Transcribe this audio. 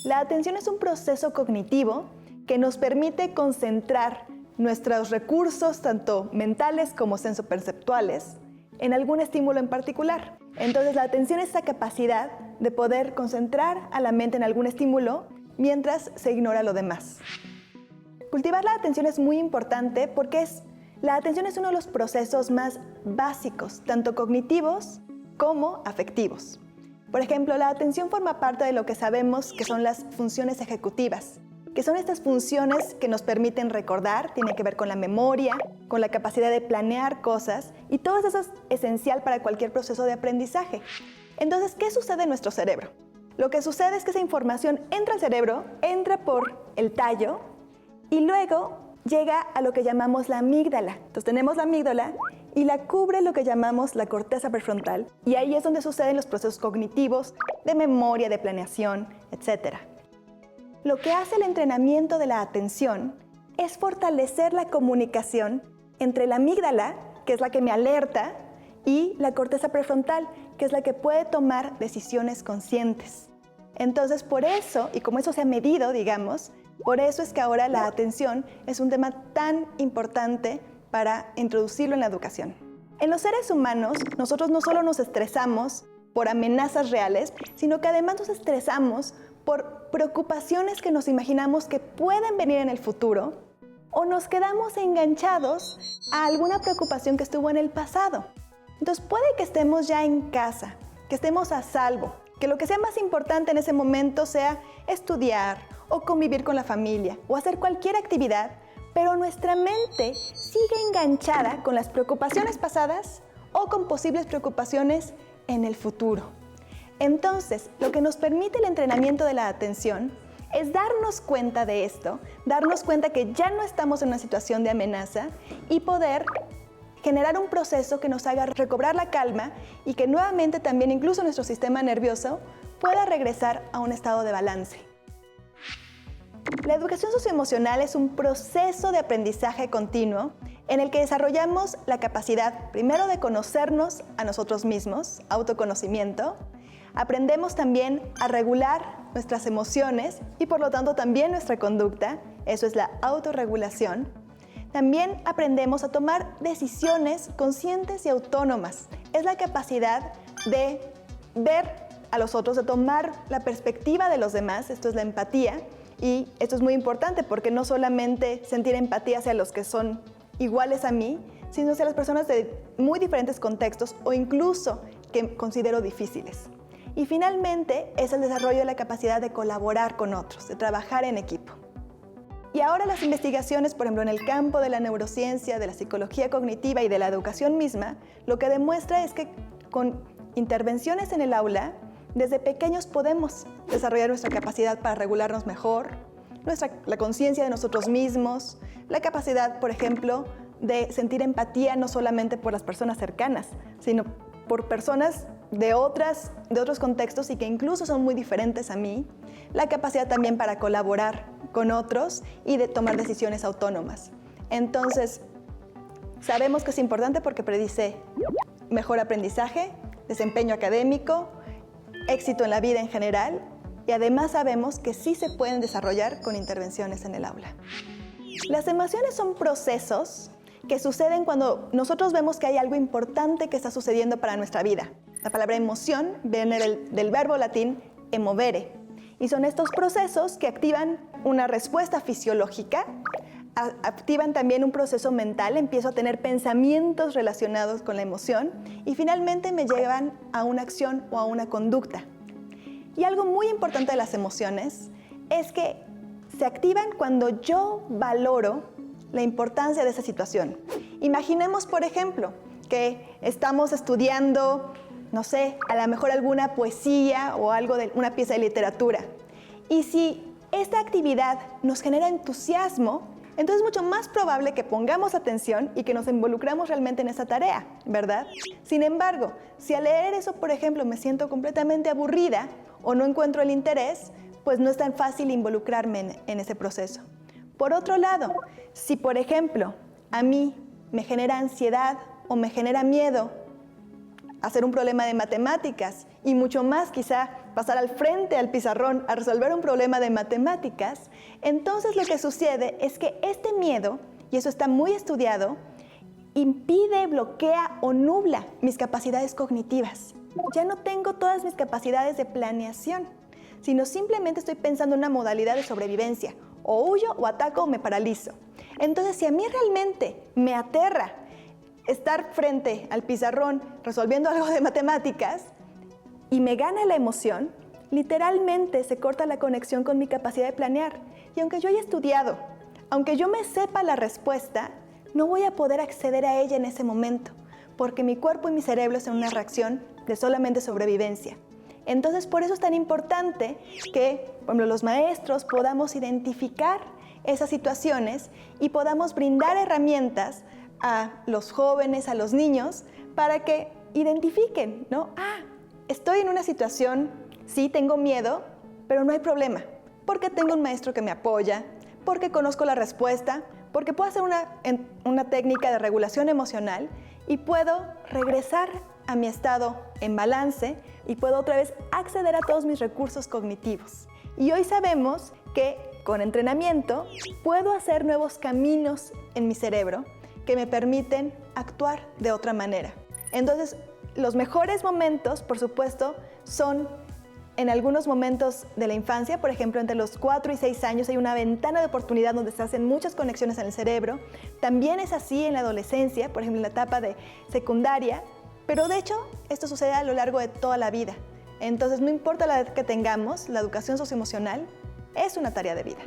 La atención es un proceso cognitivo que nos permite concentrar nuestros recursos, tanto mentales como sensoperceptuales, en algún estímulo en particular. Entonces, la atención es esa capacidad de poder concentrar a la mente en algún estímulo mientras se ignora lo demás. Cultivar la atención es muy importante porque la atención es uno de los procesos más básicos, tanto cognitivos como afectivos. Por ejemplo, la atención forma parte de lo que sabemos que son las funciones ejecutivas, que son estas funciones que nos permiten recordar, tiene que ver con la memoria, con la capacidad de planear cosas, y todo eso es esencial para cualquier proceso de aprendizaje. Entonces, ¿qué sucede en nuestro cerebro? Lo que sucede es que esa información entra al cerebro, entra por el tallo, y luego llega a lo que llamamos la amígdala. Entonces tenemos la amígdala y la cubre lo que llamamos la corteza prefrontal, y ahí es donde suceden los procesos cognitivos de memoria, de planeación, etc. Lo que hace el entrenamiento de la atención es fortalecer la comunicación entre la amígdala, que es la que me alerta, y la corteza prefrontal, que es la que puede tomar decisiones conscientes. Entonces, por eso, y como eso se ha medido, digamos, por eso es que ahora la atención es un tema tan importante para introducirlo en la educación. En los seres humanos, nosotros no solo nos estresamos por amenazas reales, sino que además nos estresamos por preocupaciones que nos imaginamos que pueden venir en el futuro, o nos quedamos enganchados a alguna preocupación que estuvo en el pasado. Entonces puede que estemos ya en casa, que estemos a salvo, que lo que sea más importante en ese momento sea estudiar o convivir con la familia o hacer cualquier actividad, pero nuestra mente sigue enganchada con las preocupaciones pasadas o con posibles preocupaciones en el futuro. Entonces, lo que nos permite el entrenamiento de la atención es darnos cuenta de esto, darnos cuenta que ya no estamos en una situación de amenaza y poder generar un proceso que nos haga recobrar la calma y que nuevamente también incluso nuestro sistema nervioso pueda regresar a un estado de balance. La educación socioemocional es un proceso de aprendizaje continuo en el que desarrollamos la capacidad primero de conocernos a nosotros mismos, autoconocimiento. Aprendemos también a regular nuestras emociones y por lo tanto también nuestra conducta, eso es la autorregulación. También aprendemos a tomar decisiones conscientes y autónomas. Es la capacidad de ver a los otros, de tomar la perspectiva de los demás, esto es la empatía, y esto es muy importante porque no solamente sentir empatía hacia los que son iguales a mí, sino hacia las personas de muy diferentes contextos o incluso que considero difíciles. Y finalmente es el desarrollo de la capacidad de colaborar con otros, de trabajar en equipo. Y ahora las investigaciones, por ejemplo, en el campo de la neurociencia, de la psicología cognitiva y de la educación misma, lo que demuestra es que con intervenciones en el aula, desde pequeños podemos desarrollar nuestra capacidad para regularnos mejor, la conciencia de nosotros mismos, la capacidad, por ejemplo, de sentir empatía no solamente por las personas cercanas, sino por personas de otros contextos y que incluso son muy diferentes a mí, la capacidad también para colaborar con otros y de tomar decisiones autónomas. Entonces, sabemos que es importante porque predice mejor aprendizaje, desempeño académico, éxito en la vida en general, y además sabemos que sí se pueden desarrollar con intervenciones en el aula. Las emociones son procesos que suceden cuando nosotros vemos que hay algo importante que está sucediendo para nuestra vida. La palabra emoción viene del verbo latín emovere, y son estos procesos que activan una respuesta fisiológica, activan también un proceso mental, empiezo a tener pensamientos relacionados con la emoción y finalmente me llevan a una acción o a una conducta. Y algo muy importante de las emociones es que se activan cuando yo valoro la importancia de esa situación. Imaginemos, por ejemplo, que estamos estudiando, no sé, a lo mejor alguna poesía o algo de una pieza de literatura. Y si esta actividad nos genera entusiasmo, entonces es mucho más probable que pongamos atención y que nos involucramos realmente en esa tarea, ¿verdad? Sin embargo, si al leer eso, por ejemplo, me siento completamente aburrida o no encuentro el interés, pues no es tan fácil involucrarme en ese proceso. Por otro lado, si por ejemplo a mí me genera ansiedad o me genera miedo hacer un problema de matemáticas y mucho más quizá pasar al frente al pizarrón a resolver un problema de matemáticas, entonces lo que sucede es que este miedo, y eso está muy estudiado, impide, bloquea o nubla mis capacidades cognitivas. Ya no tengo todas mis capacidades de planeación, sino simplemente estoy pensando en una modalidad de sobrevivencia. O huyo, o ataco, o me paralizo. Entonces, si a mí realmente me aterra estar frente al pizarrón resolviendo algo de matemáticas y me gana la emoción, literalmente se corta la conexión con mi capacidad de planear. Y aunque yo haya estudiado, aunque yo me sepa la respuesta, no voy a poder acceder a ella en ese momento, porque mi cuerpo y mi cerebro están en una reacción de solamente sobrevivencia. Entonces, por eso es tan importante que, por ejemplo, los maestros podamos identificar esas situaciones y podamos brindar herramientas a los jóvenes, a los niños, para que identifiquen, ¿no? Estoy en una situación, sí, tengo miedo, pero no hay problema, porque tengo un maestro que me apoya, porque conozco la respuesta, porque puedo hacer una técnica de regulación emocional y puedo regresar a mi estado en balance y puedo otra vez acceder a todos mis recursos cognitivos. Y hoy sabemos que con entrenamiento puedo hacer nuevos caminos en mi cerebro que me permiten actuar de otra manera. Entonces, los mejores momentos, por supuesto, son en algunos momentos de la infancia, por ejemplo, entre los 4 y 6 años hay una ventana de oportunidad donde se hacen muchas conexiones en el cerebro. También es así en la adolescencia, por ejemplo, en la etapa de secundaria, pero de hecho esto sucede a lo largo de toda la vida. Entonces, no importa la edad que tengamos, la educación socioemocional es una tarea de vida.